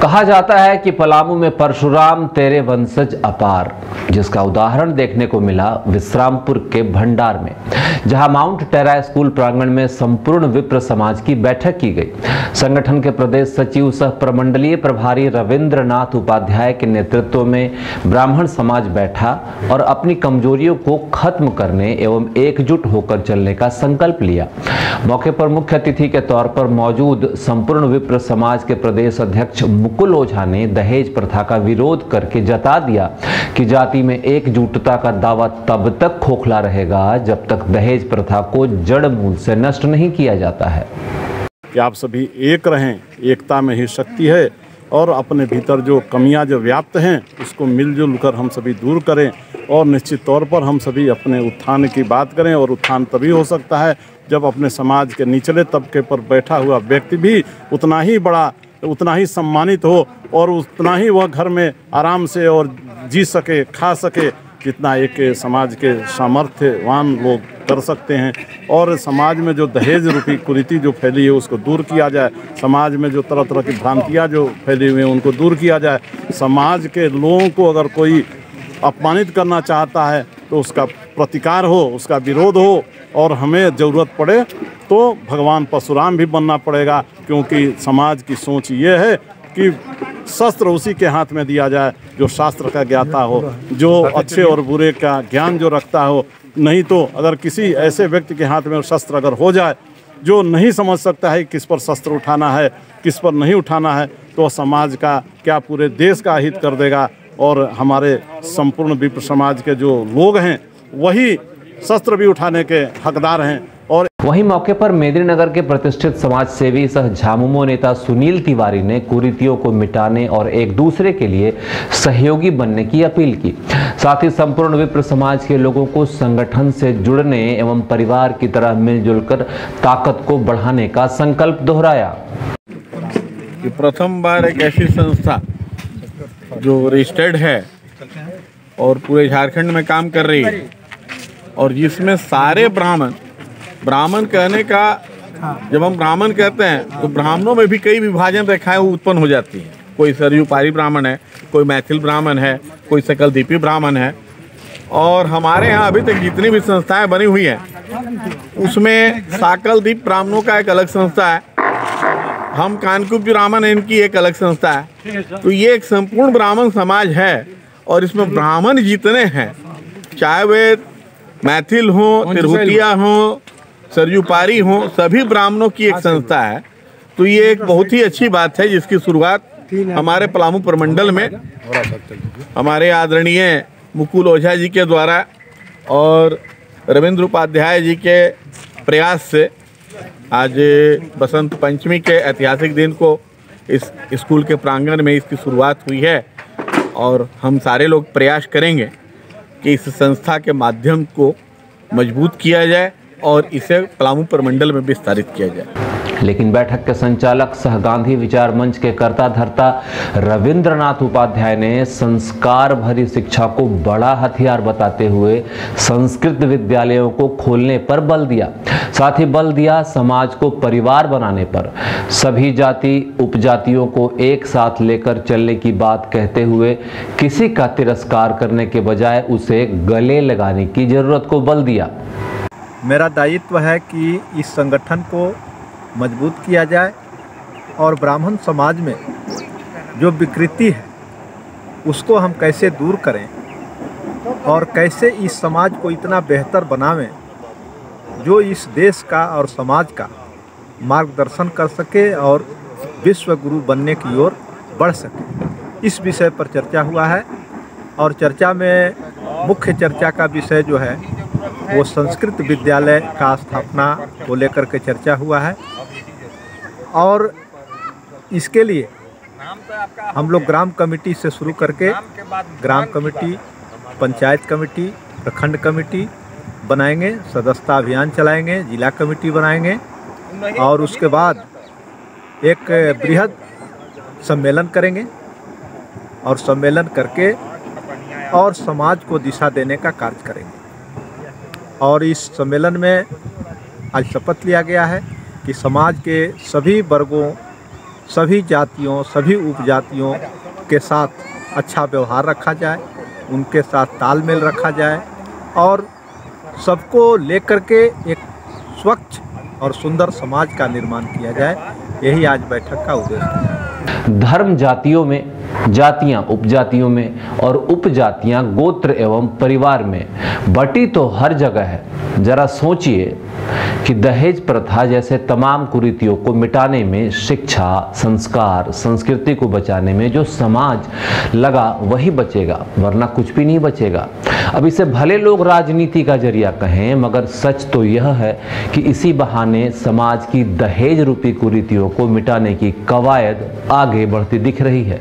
कहा जाता है कि पलामू में परशुराम तेरे वंशज अपार, जिसका उदाहरण देखने को मिला विश्रामपुर के भंडार में, जहां माउंट टेरा स्कूल प्रांगण में संपूर्ण विप्र समाज की बैठक की गई। संगठन के प्रदेश सचिव सह प्रमंडलीय प्रभारी रविंद्रनाथ उपाध्याय के नेतृत्व में ब्राह्मण समाज बैठा और अपनी कमजोरियों को खत्म करने एवं एकजुट होकर चलने का संकल्प लिया। मौके पर मुख्य अतिथि के तौर पर मौजूद संपूर्ण विप्र समाज के प्रदेश अध्यक्ष मुकुल ओझा ने दहेज प्रथा का विरोध करके जता दिया कि जाति में एकजुटता का दावा तब तक खोखला रहेगा जब तक दहेज प्रथा को जड़ मूल से नष्ट नहीं किया जाता है। कि आप सभी एक रहें, एकता में ही शक्ति है और अपने भीतर जो कमियां जो व्याप्त हैं उसको मिलजुल कर हम सभी दूर करें और निश्चित तौर पर हम सभी अपने उत्थान की बात करें। और उत्थान तभी हो सकता है जब अपने समाज के निचले तबके पर बैठा हुआ व्यक्ति भी उतना ही बड़ा, उतना ही सम्मानित हो और उतना ही वह घर में आराम से और जी सके, खा सके, जितना एक समाज के सामर्थ्यवान लोग कर सकते हैं। और समाज में जो दहेज रूपी कुरीति जो फैली है उसको दूर किया जाए, समाज में जो तरह तरह की भ्रांतियाँ जो फैली हुई हैं उनको दूर किया जाए। समाज के लोगों को अगर कोई अपमानित करना चाहता है तो उसका प्रतिकार हो, उसका विरोध हो और हमें ज़रूरत पड़े तो भगवान परशुराम भी बनना पड़ेगा, क्योंकि समाज की सोच ये है कि शस्त्र उसी के हाथ में दिया जाए जो शास्त्र का ज्ञाता हो, जो अच्छे और बुरे का ज्ञान जो रखता हो। नहीं तो अगर किसी ऐसे व्यक्ति के हाथ में शस्त्र अगर हो जाए जो नहीं समझ सकता है किस पर शस्त्र उठाना है, किस पर नहीं उठाना है, तो समाज का क्या पूरे देश का हित कर देगा। और हमारे संपूर्ण विप्र समाज के जो लोग हैं वही शस्त्र भी उठाने के हकदार हैं। और वहीं मौके पर मेदिनीनगर के प्रतिष्ठित समाज सेवी सह झामुमो नेता सुनील तिवारी ने कुरीतियों को मिटाने और एक दूसरे के लिए सहयोगी बनने की अपील की। साथ ही संपूर्ण विप्र समाज के लोगों को संगठन से जुड़ने एवं परिवार की तरह मिलजुल कर ताकत को बढ़ाने का संकल्प दोहराया। प्रथम बार एक ऐसी संस्था जो रजिस्टर्ड है और पूरे झारखंड में काम कर रही है और जिसमें सारे ब्राह्मण कहने का, जब हम ब्राह्मण कहते हैं तो ब्राह्मणों में भी कई विभाजन रेखाएं उत्पन्न हो जाती हैं। कोई सरयू पारी ब्राह्मण है, कोई मैथिल ब्राह्मण है, कोई सकलदीपी ब्राह्मण है। और हमारे यहाँ अभी तक जितनी भी संस्थाएं बनी हुई हैं उसमें साकलदीप ब्राह्मणों का एक अलग संस्था है, हम कानकुप ब्राह्मण हैं इनकी एक अलग संस्था है। तो ये एक संपूर्ण ब्राह्मण समाज है और इसमें ब्राह्मण जितने हैं, चाहे वे मैथिल हों, तिरहुतिया हों, सरयूपारी हों, सभी ब्राह्मणों की एक संस्था है। तो ये एक बहुत ही अच्छी बात है जिसकी शुरुआत हमारे पलामू प्रमंडल में हमारे आदरणीय मुकुल ओझा जी के द्वारा और रविंद्र उपाध्याय जी के प्रयास से आज बसंत पंचमी के ऐतिहासिक दिन को इस स्कूल के प्रांगण में इसकी शुरुआत हुई है। और हम सारे लोग प्रयास करेंगे कि इस संस्था के माध्यम को मजबूत किया जाए और इसे पलामू प्रमंडल में विस्तारित किया जाए। लेकिन बैठक के संचालक सह गांधी विचार मंच के कर्ता धर्ता रविंद्रनाथ उपाध्याय ने संस्कार भरी शिक्षा को बड़ा हथियार बताते हुए संस्कृत विद्यालयों को खोलने पर बल दिया। साथ ही बल दिया समाज को परिवार बनाने पर, सभी जाति उपजातियों को एक साथ लेकर चलने की बात कहते हुए किसी का तिरस्कार करने के बजाय उसे गले लगाने की जरूरत को बल दिया। मेरा दायित्व है कि इस संगठन को मजबूत किया जाए और ब्राह्मण समाज में जो विकृति है उसको हम कैसे दूर करें और कैसे इस समाज को इतना बेहतर बनावें जो इस देश का और समाज का मार्गदर्शन कर सके और विश्व गुरु बनने की ओर बढ़ सके। इस विषय पर चर्चा हुआ है और चर्चा में मुख्य चर्चा का विषय जो है वो संस्कृत विद्यालय का स्थापना को लेकर के चर्चा हुआ है। और इसके लिए हम लोग ग्राम कमेटी से शुरू करके ग्राम कमेटी, पंचायत कमेटी, प्रखंड कमेटी बनाएंगे, सदस्यता अभियान चलाएंगे, जिला कमेटी बनाएंगे और उसके बाद एक बृहद सम्मेलन करेंगे और सम्मेलन करके और समाज को दिशा देने का कार्य करेंगे। और इस सम्मेलन में आज शपथ लिया गया है कि समाज के सभी वर्गों सभी जातियों, सभी उपजातियों के साथ अच्छा व्यवहार रखा जाए, उनके साथ तालमेल रखा जाए और सबको लेकर के एक स्वच्छ और सुंदर समाज का निर्माण किया जाए। यही आज बैठक का उद्देश्य है। धर्म जातियों में, जातियां उपजातियों में और उपजातियां गोत्र एवं परिवार में बटी तो हर जगह है। जरा सोचिए कि दहेज प्रथा जैसे तमाम कुरीतियों को मिटाने में, शिक्षा, संस्कार, संस्कृति को बचाने में जो समाज लगा वही बचेगा, वरना कुछ भी नहीं बचेगा। अब इसे भले लोग राजनीति का जरिया कहें, मगर सच तो यह है कि इसी बहाने समाज की दहेज रूपी कुरीतियों को मिटाने की कवायद आगे बढ़ती दिख रही है।